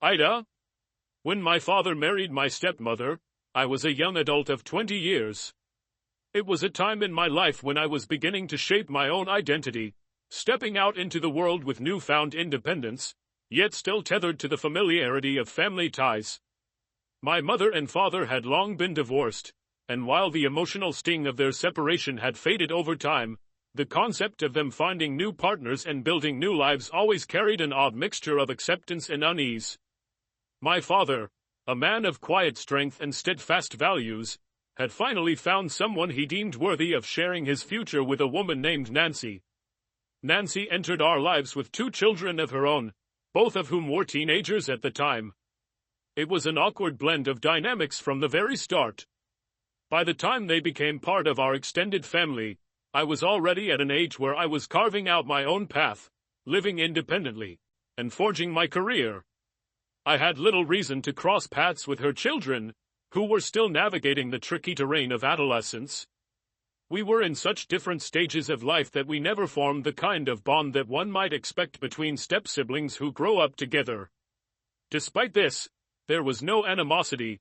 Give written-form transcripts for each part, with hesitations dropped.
Ida, when my father married my stepmother, I was a young adult of 20 years. It was a time in my life when I was beginning to shape my own identity, stepping out into the world with newfound independence, yet still tethered to the familiarity of family ties. My mother and father had long been divorced, and while the emotional sting of their separation had faded over time, the concept of them finding new partners and building new lives always carried an odd mixture of acceptance and unease. My father, a man of quiet strength and steadfast values, had finally found someone he deemed worthy of sharing his future with, a woman named Nancy. Nancy entered our lives with 2 children of her own, both of whom were teenagers at the time. It was an awkward blend of dynamics from the very start. By the time they became part of our extended family, I was already at an age where I was carving out my own path, living independently, and forging my career. I had little reason to cross paths with her children, who were still navigating the tricky terrain of adolescence. We were in such different stages of life that we never formed the kind of bond that one might expect between step-siblings who grow up together. Despite this, there was no animosity.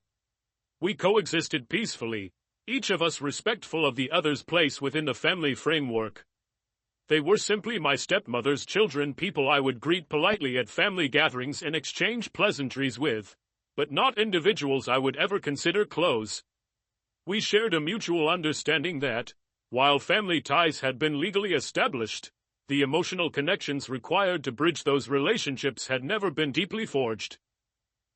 We coexisted peacefully, each of us respectful of the other's place within the family framework. They were simply my stepmother's children, people I would greet politely at family gatherings and exchange pleasantries with, but not individuals I would ever consider close. We shared a mutual understanding that, while family ties had been legally established, the emotional connections required to bridge those relationships had never been deeply forged.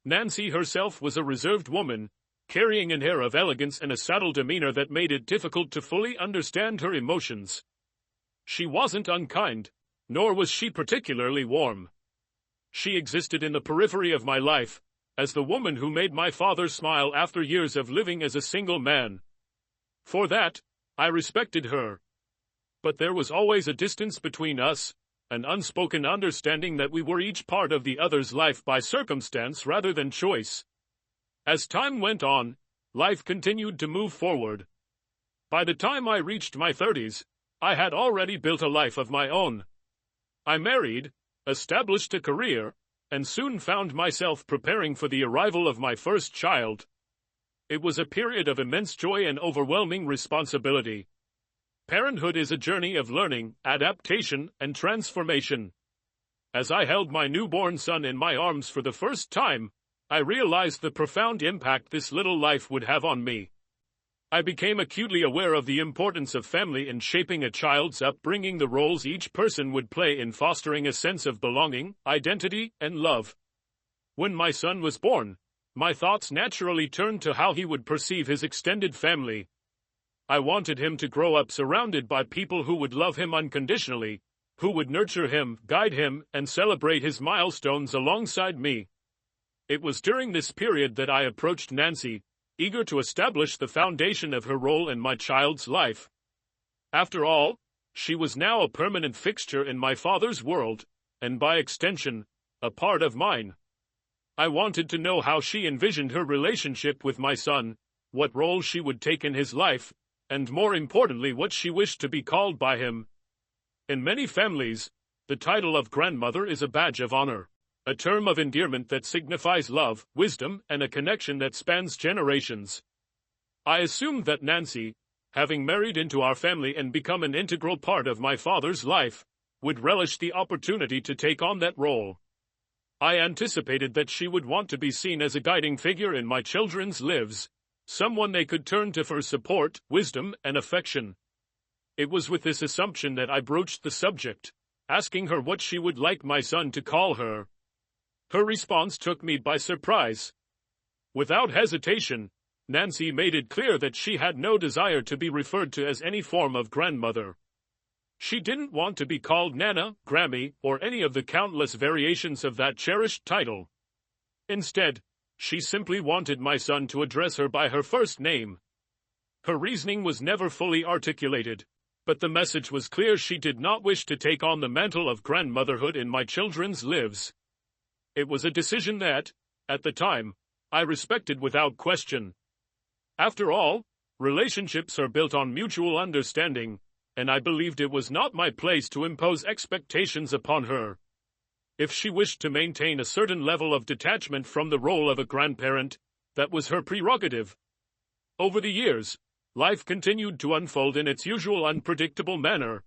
Nancy herself was a reserved woman, carrying an air of elegance and a subtle demeanor that made it difficult to fully understand her emotions. She wasn't unkind, nor was she particularly warm. She existed in the periphery of my life, as the woman who made my father smile after years of living as a single man. For that, I respected her. But there was always a distance between us, an unspoken understanding that we were each part of the other's life by circumstance rather than choice. As time went on, life continued to move forward. By the time I reached my 30s, I had already built a life of my own. I married, established a career, and soon found myself preparing for the arrival of my first child. It was a period of immense joy and overwhelming responsibility. Parenthood is a journey of learning, adaptation, and transformation. As I held my newborn son in my arms for the first time, I realized the profound impact this little life would have on me. I became acutely aware of the importance of family in shaping a child's upbringing, the roles each person would play in fostering a sense of belonging, identity, and love. When my son was born, my thoughts naturally turned to how he would perceive his extended family. I wanted him to grow up surrounded by people who would love him unconditionally, who would nurture him, guide him, and celebrate his milestones alongside me. It was during this period that I approached Nancy, eager to establish the foundation of her role in my child's life. After all, she was now a permanent fixture in my father's world, and by extension, a part of mine. I wanted to know how she envisioned her relationship with my son, what role she would take in his life, and more importantly, what she wished to be called by him. In many families, the title of grandmother is a badge of honor, a term of endearment that signifies love, wisdom, and a connection that spans generations. I assumed that Nancy, having married into our family and become an integral part of my father's life, would relish the opportunity to take on that role. I anticipated that she would want to be seen as a guiding figure in my children's lives, someone they could turn to for support, wisdom, and affection. It was with this assumption that I broached the subject, asking her what she would like my son to call her. Her response took me by surprise. Without hesitation, Nancy made it clear that she had no desire to be referred to as any form of grandmother. She didn't want to be called Nana, Grammy, or any of the countless variations of that cherished title. Instead, she simply wanted my son to address her by her first name. Her reasoning was never fully articulated, but the message was clear: she did not wish to take on the mantle of grandmotherhood in my children's lives. It was a decision that, at the time, I respected without question. After all, relationships are built on mutual understanding, and I believed it was not my place to impose expectations upon her. If she wished to maintain a certain level of detachment from the role of a grandparent, that was her prerogative. Over the years, life continued to unfold in its usual unpredictable manner.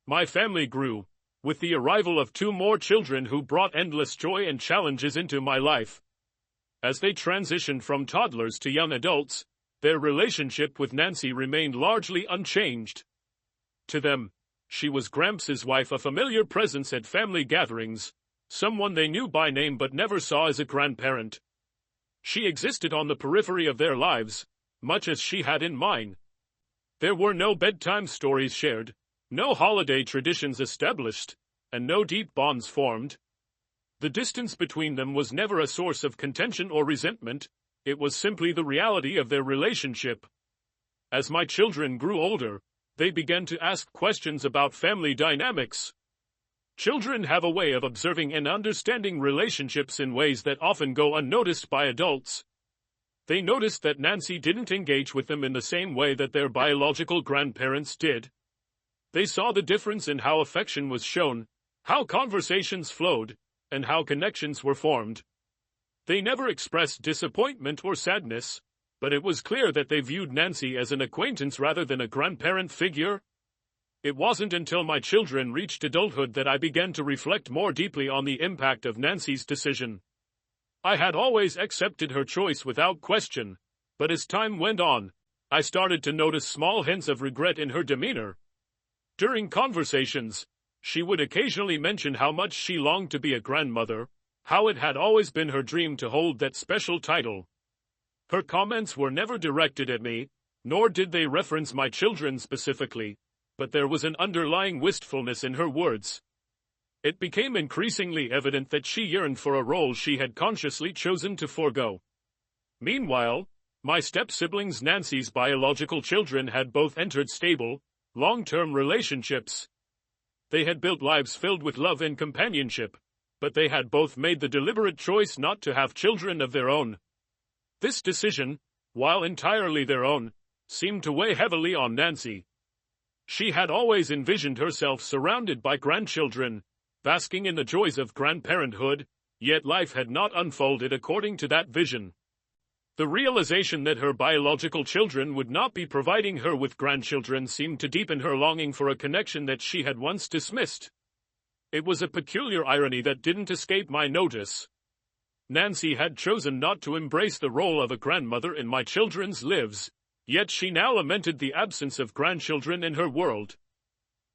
My family grew, with the arrival of 2 more children who brought endless joy and challenges into my life. As they transitioned from toddlers to young adults, their relationship with Nancy remained largely unchanged. To them, she was Gramps' wife, a familiar presence at family gatherings, someone they knew by name but never saw as a grandparent. She existed on the periphery of their lives, much as she had in mine. There were no bedtime stories shared, no holiday traditions established, and no deep bonds formed. The distance between them was never a source of contention or resentment, it was simply the reality of their relationship. As my children grew older, they began to ask questions about family dynamics. Children have a way of observing and understanding relationships in ways that often go unnoticed by adults. They noticed that Nancy didn't engage with them in the same way that their biological grandparents did. They saw the difference in how affection was shown, how conversations flowed, and how connections were formed. They never expressed disappointment or sadness, but it was clear that they viewed Nancy as an acquaintance rather than a grandparent figure. It wasn't until my children reached adulthood that I began to reflect more deeply on the impact of Nancy's decision. I had always accepted her choice without question, but as time went on, I started to notice small hints of regret in her demeanor. During conversations, she would occasionally mention how much she longed to be a grandmother, how it had always been her dream to hold that special title. Her comments were never directed at me, nor did they reference my children specifically, but there was an underlying wistfulness in her words. It became increasingly evident that she yearned for a role she had consciously chosen to forego. Meanwhile, my step-siblings Nancy's biological children had both entered stable, long-term relationships. They had built lives filled with love and companionship, but they had both made the deliberate choice not to have children of their own. This decision, while entirely their own, seemed to weigh heavily on Nancy. She had always envisioned herself surrounded by grandchildren, basking in the joys of grandparenthood, yet life had not unfolded according to that vision. The realization that her biological children would not be providing her with grandchildren seemed to deepen her longing for a connection that she had once dismissed. It was a peculiar irony that didn't escape my notice. Nancy had chosen not to embrace the role of a grandmother in my children's lives, yet she now lamented the absence of grandchildren in her world.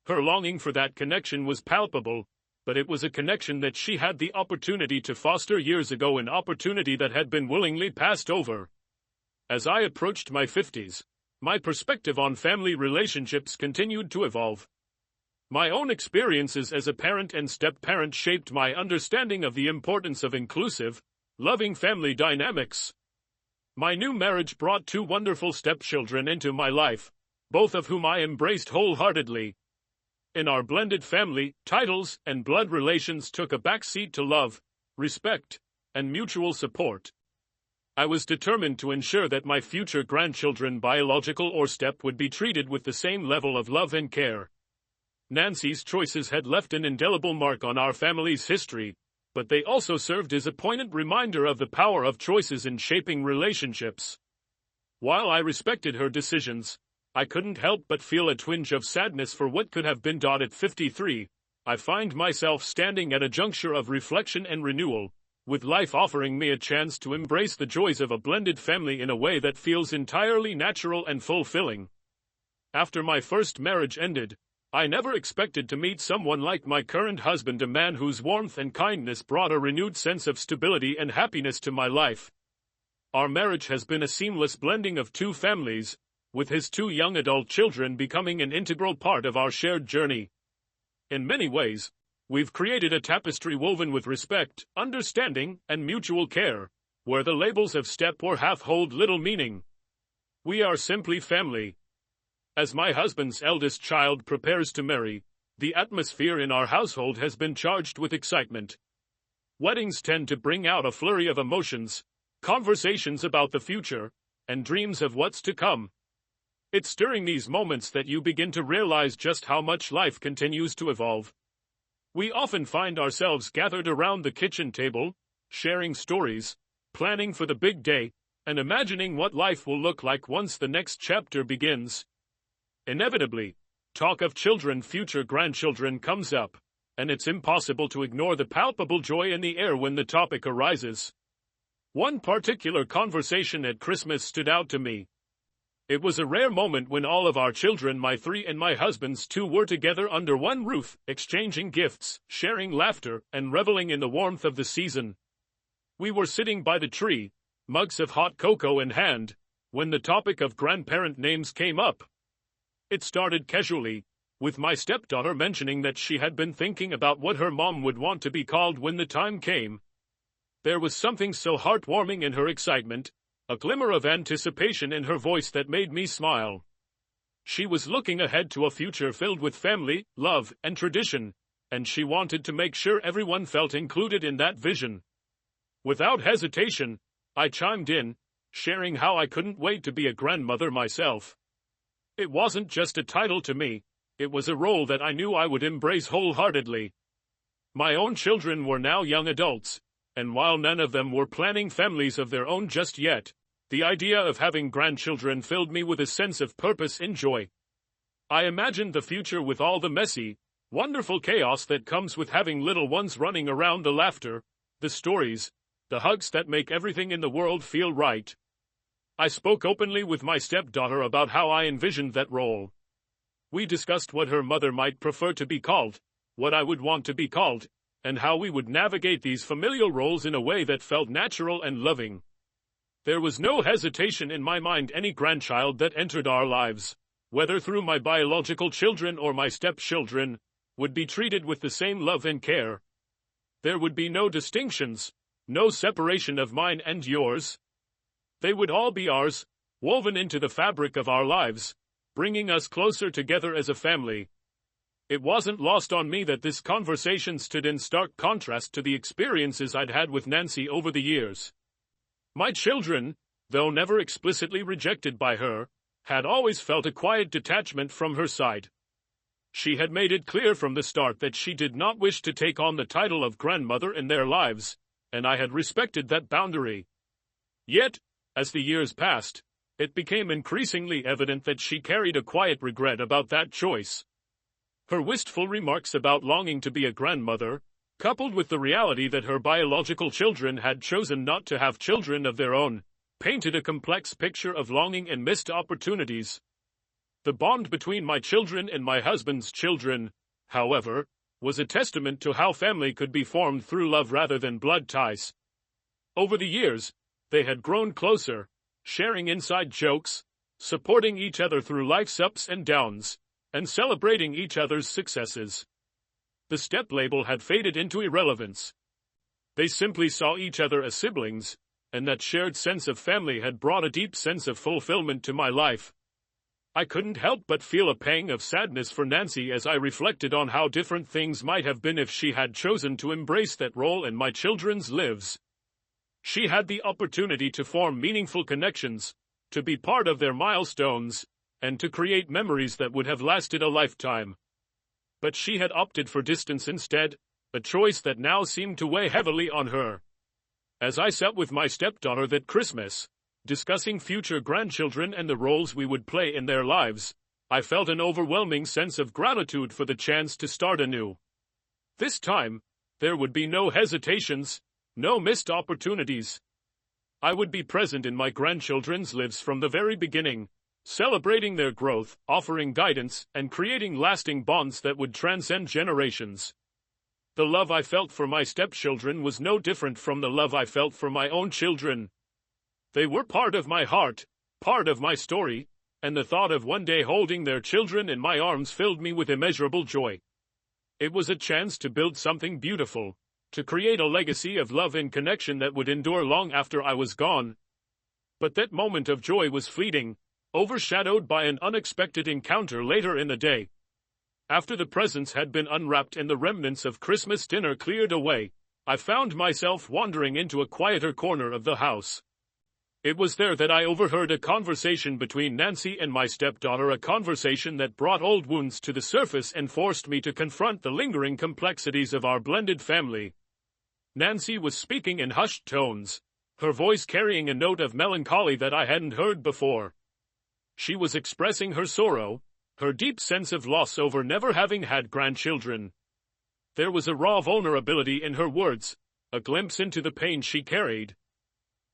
Her longing for that connection was palpable, but it was a connection that she had the opportunity to foster years ago, an opportunity that had been willingly passed over. As I approached my 50s, my perspective on family relationships continued to evolve. My own experiences as a parent and step-parent shaped my understanding of the importance of inclusive, loving family dynamics. My new marriage brought 2 wonderful stepchildren into my life, both of whom I embraced wholeheartedly. In our blended family, titles and blood relations took a backseat to love, respect, and mutual support. I was determined to ensure that my future grandchildren, biological or step, would be treated with the same level of love and care. Nancy's choices had left an indelible mark on our family's history, but they also served as a poignant reminder of the power of choices in shaping relationships. While I respected her decisions, I couldn't help but feel a twinge of sadness for what could have been. At 53, I find myself standing at a juncture of reflection and renewal, with life offering me a chance to embrace the joys of a blended family in a way that feels entirely natural and fulfilling. After my first marriage ended, I never expected to meet someone like my current husband, a man whose warmth and kindness brought a renewed sense of stability and happiness to my life. Our marriage has been a seamless blending of 2 families, with his 2 young adult children becoming an integral part of our shared journey. In many ways, we've created a tapestry woven with respect, understanding, and mutual care, where the labels of step or half hold little meaning. We are simply family. As my husband's eldest child prepares to marry, the atmosphere in our household has been charged with excitement. Weddings tend to bring out a flurry of emotions, conversations about the future, and dreams of what's to come. It's during these moments that you begin to realize just how much life continues to evolve. We often find ourselves gathered around the kitchen table, sharing stories, planning for the big day, and imagining what life will look like once the next chapter begins. Inevitably, talk of children, future grandchildren comes up, and it's impossible to ignore the palpable joy in the air when the topic arises. One particular conversation at Christmas stood out to me. It was a rare moment when all of our children, my 3 and my husband's 2, were together under one roof, exchanging gifts, sharing laughter, and reveling in the warmth of the season. We were sitting by the tree, mugs of hot cocoa in hand, when the topic of grandparent names came up. It started casually, with my stepdaughter mentioning that she had been thinking about what her mom would want to be called when the time came. There was something so heartwarming in her excitement, a glimmer of anticipation in her voice that made me smile. She was looking ahead to a future filled with family, love, and tradition, and she wanted to make sure everyone felt included in that vision. Without hesitation, I chimed in, sharing how I couldn't wait to be a grandmother myself. It wasn't just a title to me, it was a role that I knew I would embrace wholeheartedly. My own children were now young adults, and while none of them were planning families of their own just yet, the idea of having grandchildren filled me with a sense of purpose and joy. I imagined the future with all the messy, wonderful chaos that comes with having little ones running around, the laughter, the stories, the hugs that make everything in the world feel right. I spoke openly with my stepdaughter about how I envisioned that role. We discussed what her mother might prefer to be called, what I would want to be called, and how we would navigate these familial roles in a way that felt natural and loving. There was no hesitation in my mind. Any grandchild that entered our lives, whether through my biological children or my stepchildren, would be treated with the same love and care. There would be no distinctions, no separation of mine and yours. They would all be ours, woven into the fabric of our lives, bringing us closer together as a family. It wasn't lost on me that this conversation stood in stark contrast to the experiences I'd had with Nancy over the years. My children, though never explicitly rejected by her, had always felt a quiet detachment from her side. She had made it clear from the start that she did not wish to take on the title of grandmother in their lives, and I had respected that boundary. Yet, as the years passed, it became increasingly evident that she carried a quiet regret about that choice. Her wistful remarks about longing to be a grandmother, coupled with the reality that her biological children had chosen not to have children of their own, painted a complex picture of longing and missed opportunities. The bond between my children and my husband's children, however, was a testament to how family could be formed through love rather than blood ties. Over the years, they had grown closer, sharing inside jokes, supporting each other through life's ups and downs, and celebrating each other's successes. The step label had faded into irrelevance. They simply saw each other as siblings, and that shared sense of family had brought a deep sense of fulfillment to my life. I couldn't help but feel a pang of sadness for Nancy as I reflected on how different things might have been if she had chosen to embrace that role in my children's lives. She had the opportunity to form meaningful connections, to be part of their milestones, and to create memories that would have lasted a lifetime. But she had opted for distance instead, a choice that now seemed to weigh heavily on her. As I sat with my stepdaughter that Christmas, discussing future grandchildren and the roles we would play in their lives, I felt an overwhelming sense of gratitude for the chance to start anew. This time, there would be no hesitations, no missed opportunities. I would be present in my grandchildren's lives from the very beginning, celebrating their growth, offering guidance, and creating lasting bonds that would transcend generations. The love I felt for my stepchildren was no different from the love I felt for my own children. They were part of my heart, part of my story, and the thought of one day holding their children in my arms filled me with immeasurable joy. It was a chance to build something beautiful, to create a legacy of love and connection that would endure long after I was gone. But that moment of joy was fleeting, overshadowed by an unexpected encounter later in the day. After the presents had been unwrapped and the remnants of Christmas dinner cleared away, I found myself wandering into a quieter corner of the house. It was there that I overheard a conversation between Nancy and my stepdaughter, a conversation that brought old wounds to the surface and forced me to confront the lingering complexities of our blended family. Nancy was speaking in hushed tones, her voice carrying a note of melancholy that I hadn't heard before. She was expressing her sorrow, her deep sense of loss over never having had grandchildren. There was a raw vulnerability in her words, a glimpse into the pain she carried.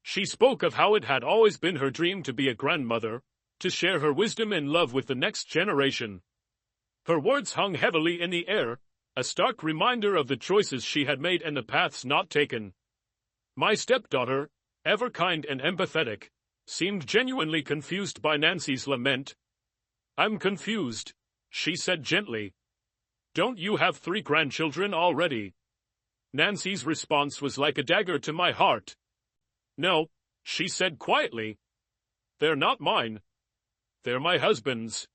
She spoke of how it had always been her dream to be a grandmother, to share her wisdom and love with the next generation. Her words hung heavily in the air, a stark reminder of the choices she had made and the paths not taken. My stepdaughter, ever kind and empathetic, seemed genuinely confused by Nancy's lament. "I'm confused," she said gently. "Don't you have 3 grandchildren already?" Nancy's response was like a dagger to my heart. "No," she said quietly. "They're not mine. They're my husband's."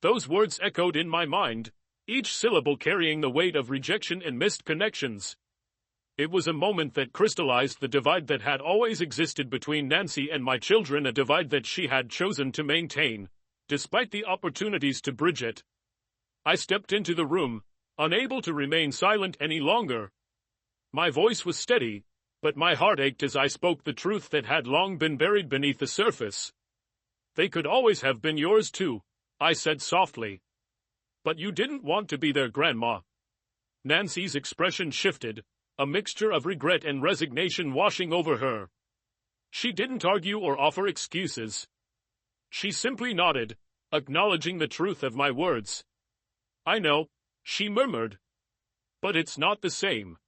Those words echoed in my mind, each syllable carrying the weight of rejection and missed connections. It was a moment that crystallized the divide that had always existed between Nancy and my children, a divide that she had chosen to maintain, despite the opportunities to bridge it. I stepped into the room, unable to remain silent any longer. My voice was steady, but my heart ached as I spoke the truth that had long been buried beneath the surface. "They could always have been yours too," I said softly. "But you didn't want to be their grandma." Nancy's expression shifted, a mixture of regret and resignation washing over her. She didn't argue or offer excuses. She simply nodded, acknowledging the truth of my words. "I know," she murmured. "But it's not the same."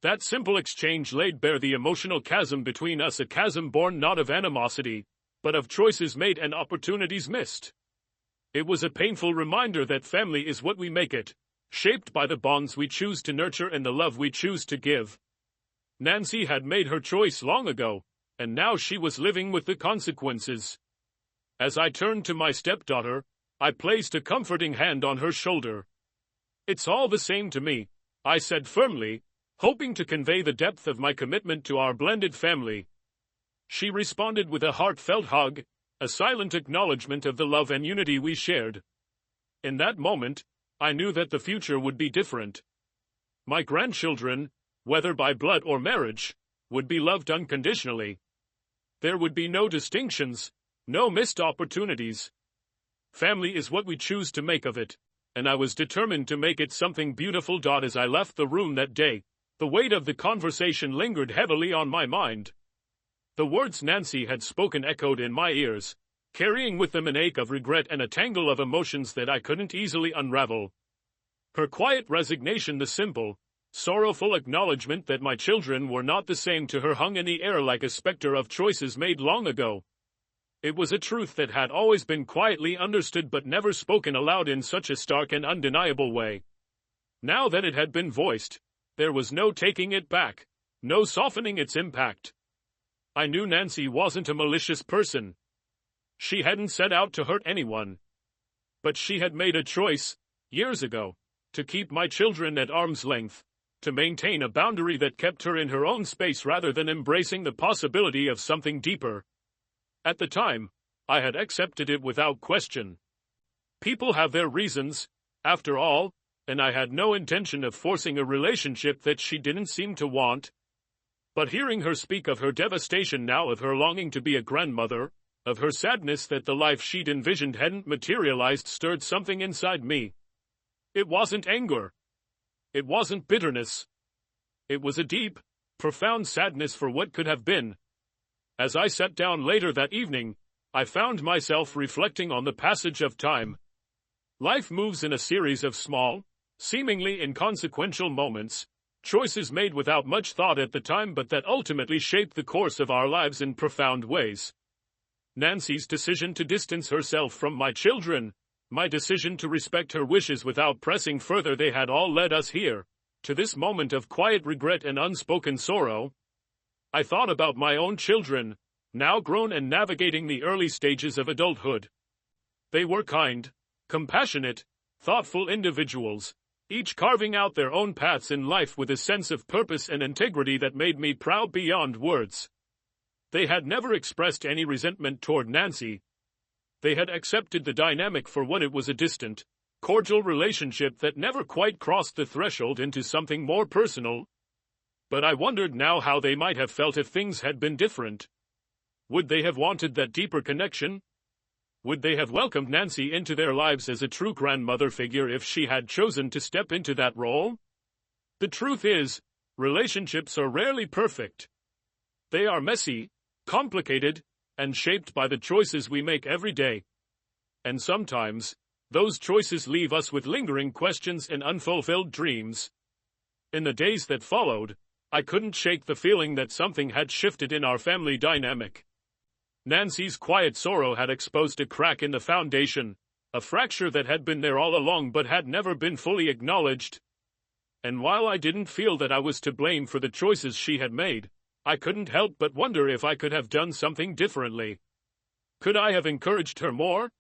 That simple exchange laid bare the emotional chasm between us, a chasm born not of animosity, but of choices made and opportunities missed. It was a painful reminder that family is what we make it, shaped by the bonds we choose to nurture and the love we choose to give. Nancy had made her choice long ago, and now she was living with the consequences. As I turned to my stepdaughter, I placed a comforting hand on her shoulder. "It's all the same to me," I said firmly, hoping to convey the depth of my commitment to our blended family. She responded with a heartfelt hug, a silent acknowledgement of the love and unity we shared. In that moment, I knew that the future would be different. My grandchildren, whether by blood or marriage, would be loved unconditionally. There would be no distinctions, no missed opportunities. Family is what we choose to make of it, and I was determined to make it something beautiful. As I left the room that day, the weight of the conversation lingered heavily on my mind. The words Nancy had spoken echoed in my ears, carrying with them an ache of regret and a tangle of emotions that I couldn't easily unravel. Her quiet resignation, the simple, sorrowful acknowledgement that my children were not the same to her, hung in the air like a specter of choices made long ago. It was a truth that had always been quietly understood but never spoken aloud in such a stark and undeniable way. Now that it had been voiced, there was no taking it back, no softening its impact. I knew Nancy wasn't a malicious person. She hadn't set out to hurt anyone. But she had made a choice, years ago, to keep my children at arm's length, to maintain a boundary that kept her in her own space rather than embracing the possibility of something deeper. At the time, I had accepted it without question. People have their reasons, after all, and I had no intention of forcing a relationship that she didn't seem to want. But hearing her speak of her devastation now, of her longing to be a grandmother, of her sadness that the life she'd envisioned hadn't materialized, stirred something inside me. It wasn't anger. It wasn't bitterness. It was a deep, profound sadness for what could have been. As I sat down later that evening, I found myself reflecting on the passage of time. Life moves in a series of small, seemingly inconsequential moments, choices made without much thought at the time but that ultimately shaped the course of our lives in profound ways. Nancy's decision to distance herself from my children, my decision to respect her wishes without pressing further, they had all led us here, to this moment of quiet regret and unspoken sorrow. I thought about my own children, now grown and navigating the early stages of adulthood. They were kind, compassionate, thoughtful individuals, each carving out their own paths in life with a sense of purpose and integrity that made me proud beyond words. They had never expressed any resentment toward Nancy. They had accepted the dynamic for what it was, a distant, cordial relationship that never quite crossed the threshold into something more personal. But I wondered now how they might have felt if things had been different. Would they have wanted that deeper connection? Would they have welcomed Nancy into their lives as a true grandmother figure if she had chosen to step into that role? The truth is, relationships are rarely perfect. They are messy, complicated, and shaped by the choices we make every day. And sometimes, those choices leave us with lingering questions and unfulfilled dreams. In the days that followed, I couldn't shake the feeling that something had shifted in our family dynamic. Nancy's quiet sorrow had exposed a crack in the foundation, a fracture that had been there all along but had never been fully acknowledged. And while I didn't feel that I was to blame for the choices she had made, I couldn't help but wonder if I could have done something differently. Could I have encouraged her more?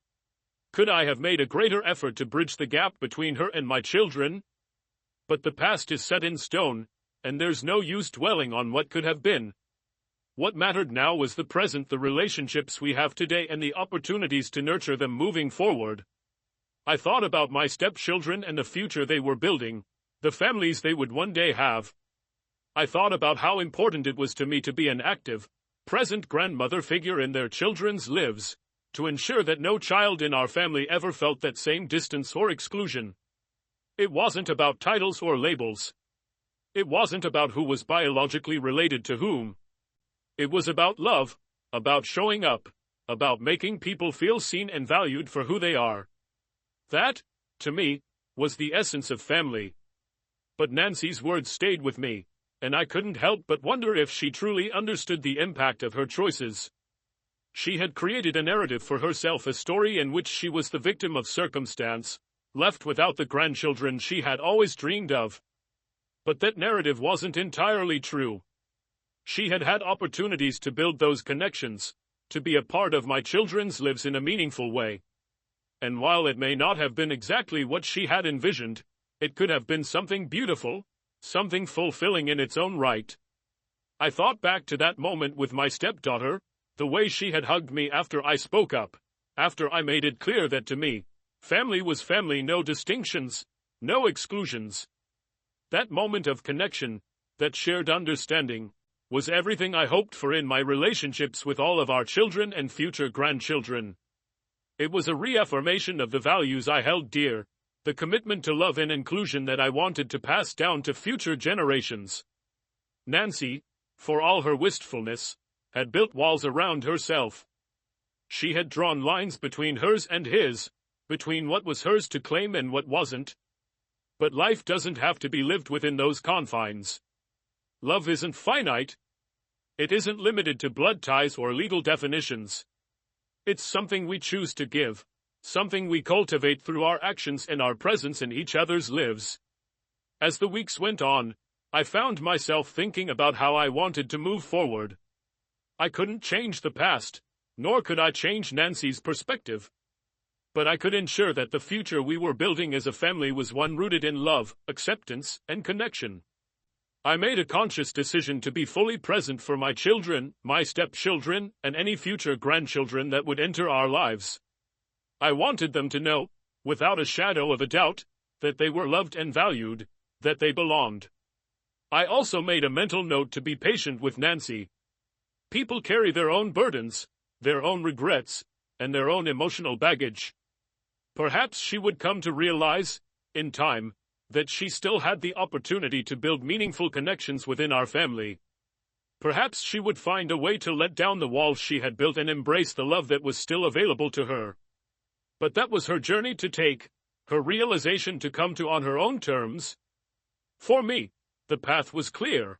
Could I have made a greater effort to bridge the gap between her and my children? But the past is set in stone, and there's no use dwelling on what could have been. What mattered now was the present, the relationships we have today and the opportunities to nurture them moving forward. I thought about my stepchildren and the future they were building, the families they would one day have. I thought about how important it was to me to be an active, present grandmother figure in their children's lives, to ensure that no child in our family ever felt that same distance or exclusion. It wasn't about titles or labels. It wasn't about who was biologically related to whom. It was about love, about showing up, about making people feel seen and valued for who they are. That, to me, was the essence of family. But Nancy's words stayed with me, and I couldn't help but wonder if she truly understood the impact of her choices. She had created a narrative for herself, a story in which she was the victim of circumstance, left without the grandchildren she had always dreamed of. But that narrative wasn't entirely true. She had had opportunities to build those connections, to be a part of my children's lives in a meaningful way. And while it may not have been exactly what she had envisioned, it could have been something beautiful, something fulfilling in its own right. I thought back to that moment with my stepdaughter, the way she had hugged me after I spoke up, after I made it clear that to me, family was family, no distinctions, no exclusions. That moment of connection, that shared understanding, was everything I hoped for in my relationships with all of our children and future grandchildren. It was a reaffirmation of the values I held dear, the commitment to love and inclusion that I wanted to pass down to future generations. Nancy, for all her wistfulness, had built walls around herself. She had drawn lines between hers and his, between what was hers to claim and what wasn't. But life doesn't have to be lived within those confines. Love isn't finite. It isn't limited to blood ties or legal definitions. It's something we choose to give, something we cultivate through our actions and our presence in each other's lives. As the weeks went on, I found myself thinking about how I wanted to move forward. I couldn't change the past, nor could I change Nancy's perspective. But I could ensure that the future we were building as a family was one rooted in love, acceptance, and connection. I made a conscious decision to be fully present for my children, my stepchildren, and any future grandchildren that would enter our lives. I wanted them to know, without a shadow of a doubt, that they were loved and valued, that they belonged. I also made a mental note to be patient with Nancy. People carry their own burdens, their own regrets, and their own emotional baggage. Perhaps she would come to realize, in time, that she still had the opportunity to build meaningful connections within our family. Perhaps she would find a way to let down the walls she had built and embrace the love that was still available to her. But that was her journey to take, her realization to come to on her own terms. For me, the path was clear.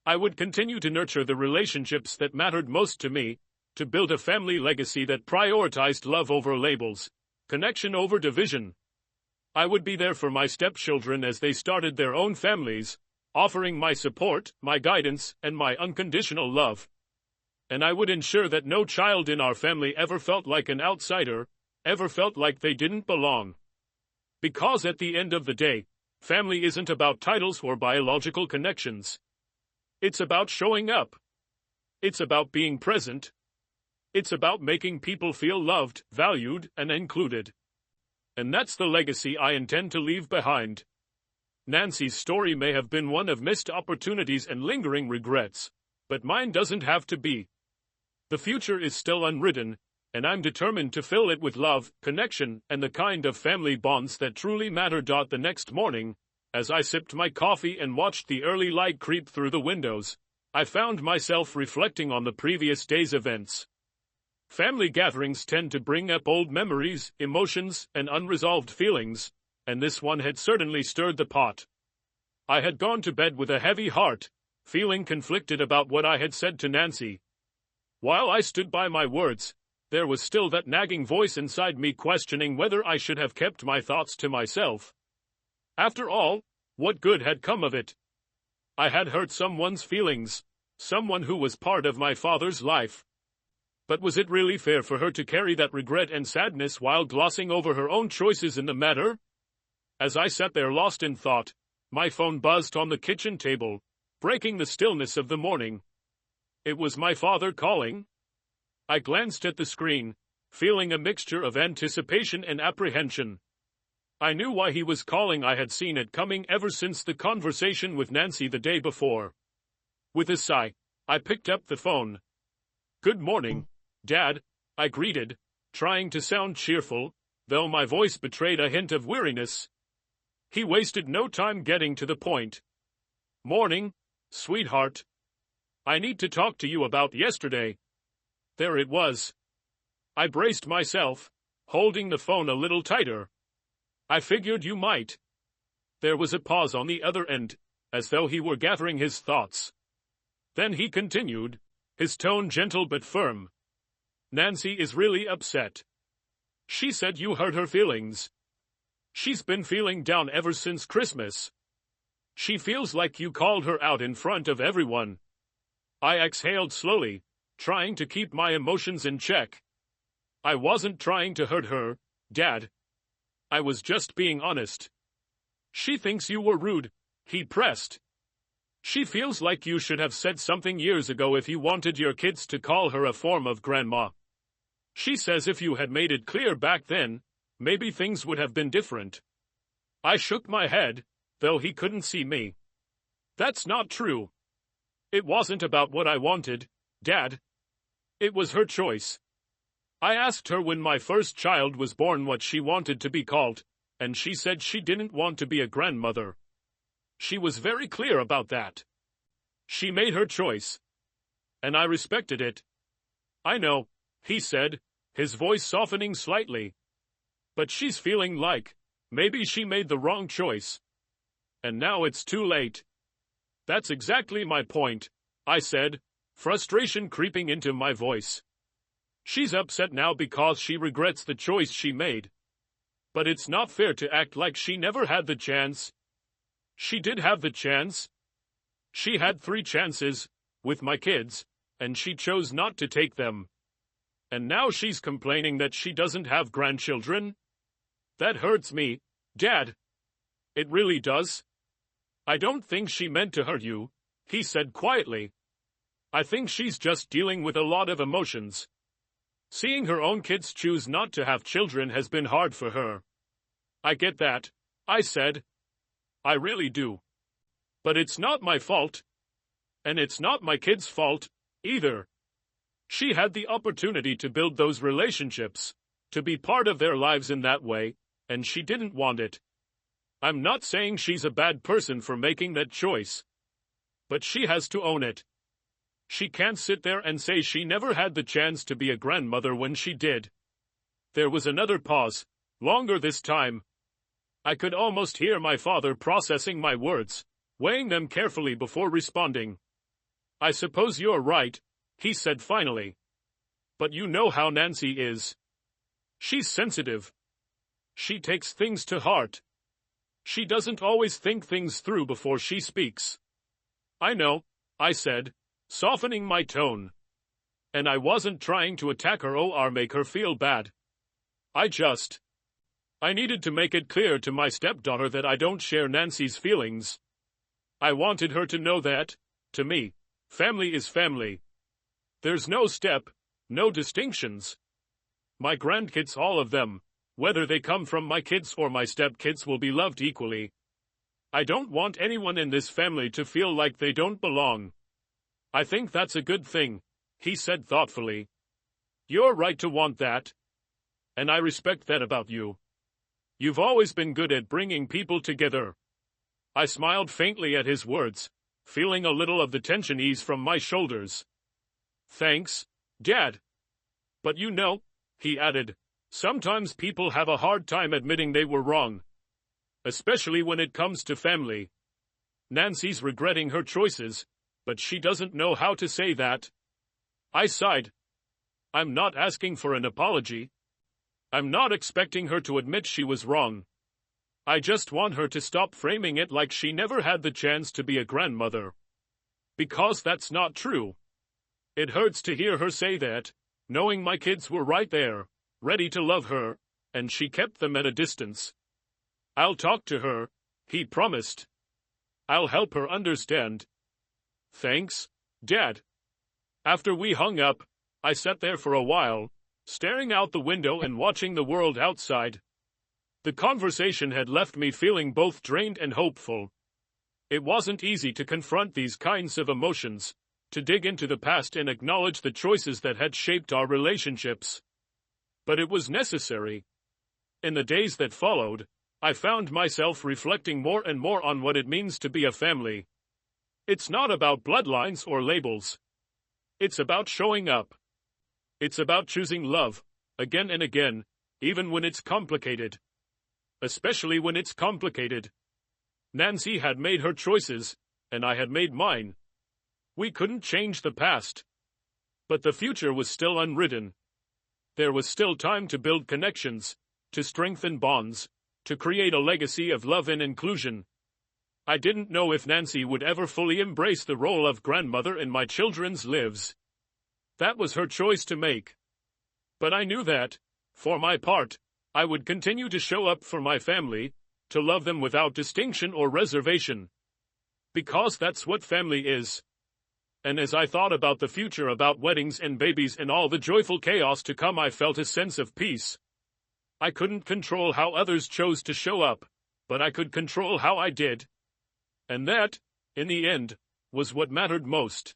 I would continue to nurture the relationships that mattered most to me, to build a family legacy that prioritized love over labels, connection over division. I would be there for my stepchildren as they started their own families, offering my support, my guidance, and my unconditional love. And I would ensure that no child in our family ever felt like an outsider, ever felt like they didn't belong. Because at the end of the day, family isn't about titles or biological connections. It's about showing up. It's about being present. It's about making people feel loved, valued, and included. And that's the legacy I intend to leave behind. Nancy's story may have been one of missed opportunities and lingering regrets, but mine doesn't have to be. The future is still unwritten, and I'm determined to fill it with love, connection, and the kind of family bonds that truly matter. The next morning, as I sipped my coffee and watched the early light creep through the windows, I found myself reflecting on the previous day's events. Family gatherings tend to bring up old memories, emotions, and unresolved feelings, and this one had certainly stirred the pot. I had gone to bed with a heavy heart, feeling conflicted about what I had said to Nancy. While I stood by my words, there was still that nagging voice inside me questioning whether I should have kept my thoughts to myself. After all, what good had come of it? I had hurt someone's feelings, someone who was part of my father's life. But was it really fair for her to carry that regret and sadness while glossing over her own choices in the matter? As I sat there lost in thought, my phone buzzed on the kitchen table, breaking the stillness of the morning. It was my father calling. I glanced at the screen, feeling a mixture of anticipation and apprehension. I knew why he was calling. I had seen it coming ever since the conversation with Nancy the day before. With a sigh, I picked up the phone. "Good morning, Dad," I greeted, trying to sound cheerful, though my voice betrayed a hint of weariness. He wasted no time getting to the point. "Morning, sweetheart. I need to talk to you about yesterday." There it was. I braced myself, holding the phone a little tighter. "I figured you might." There was a pause on the other end, as though he were gathering his thoughts. Then he continued, his tone gentle but firm. "Nancy is really upset. She said you hurt her feelings. She's been feeling down ever since Christmas. She feels like you called her out in front of everyone." I exhaled slowly, trying to keep my emotions in check. "I wasn't trying to hurt her, Dad. I was just being honest. She thinks you were rude," he pressed. "She feels like you should have said something years ago if you wanted your kids to call her a form of grandma. She says if you had made it clear back then, maybe things would have been different." I shook my head, though he couldn't see me. "That's not true. It wasn't about what I wanted, Dad. It was her choice. I asked her when my first child was born what she wanted to be called, and she said she didn't want to be a grandmother. She was very clear about that. She made her choice. And I respected it." "I know," he said, his voice softening slightly. "But she's feeling like maybe she made the wrong choice. And now it's too late." "That's exactly my point," I said, frustration creeping into my voice. "She's upset now because she regrets the choice she made. But it's not fair to act like she never had the chance. She did have the chance. She had 3 chances, with my kids, and she chose not to take them. And now she's complaining that she doesn't have grandchildren? That hurts me, Dad. It really does." "I don't think she meant to hurt you," he said quietly. "I think she's just dealing with a lot of emotions. Seeing her own kids choose not to have children has been hard for her." "I get that," I said. "I really do. But it's not my fault. And it's not my kids' fault, either. She had the opportunity to build those relationships, to be part of their lives in that way, and she didn't want it. I'm not saying she's a bad person for making that choice. But she has to own it. She can't sit there and say she never had the chance to be a grandmother when she did." There was another pause, longer this time. I could almost hear my father processing my words, weighing them carefully before responding. "I suppose you're right," he said finally. "But you know how Nancy is. She's sensitive. She takes things to heart. She doesn't always think things through before she speaks." "I know," I said, softening my tone. "And I wasn't trying to attack her or make her feel bad. I needed to make it clear to my stepdaughter that I don't share Nancy's feelings. I wanted her to know that, to me, family is family. There's no step, no distinctions. My grandkids, all of them, whether they come from my kids or my stepkids, will be loved equally. I don't want anyone in this family to feel like they don't belong. I think that's a good thing, he said thoughtfully. You're right to want that. And I respect that about you. You've always been good at bringing people together. I smiled faintly at his words, feeling a little of the tension ease from my shoulders. Thanks, Dad. But you know, he added, sometimes people have a hard time admitting they were wrong. Especially when it comes to family. Nancy's regretting her choices, but she doesn't know how to say that. I sighed. I'm not asking for an apology. I'm not expecting her to admit she was wrong. I just want her to stop framing it like she never had the chance to be a grandmother. Because that's not true. It hurts to hear her say that, knowing my kids were right there, ready to love her, and she kept them at a distance. I'll talk to her, he promised. I'll help her understand. Thanks, Dad. After we hung up, I sat there for a while, staring out the window and watching the world outside. The conversation had left me feeling both drained and hopeful. It wasn't easy to confront these kinds of emotions, to dig into the past and acknowledge the choices that had shaped our relationships. But it was necessary. In the days that followed, I found myself reflecting more and more on what it means to be a family. It's not about bloodlines or labels. It's about showing up. It's about choosing love, again and again, even when it's complicated. Especially when it's complicated. Nancy had made her choices, and I had made mine. We couldn't change the past. But the future was still unwritten. There was still time to build connections, to strengthen bonds, to create a legacy of love and inclusion. I didn't know if Nancy would ever fully embrace the role of grandmother in my children's lives. That was her choice to make. But I knew that, for my part, I would continue to show up for my family, to love them without distinction or reservation. Because that's what family is. And as I thought about the future, about weddings and babies and all the joyful chaos to come, I felt a sense of peace. I couldn't control how others chose to show up, but I could control how I did. And that, in the end, was what mattered most.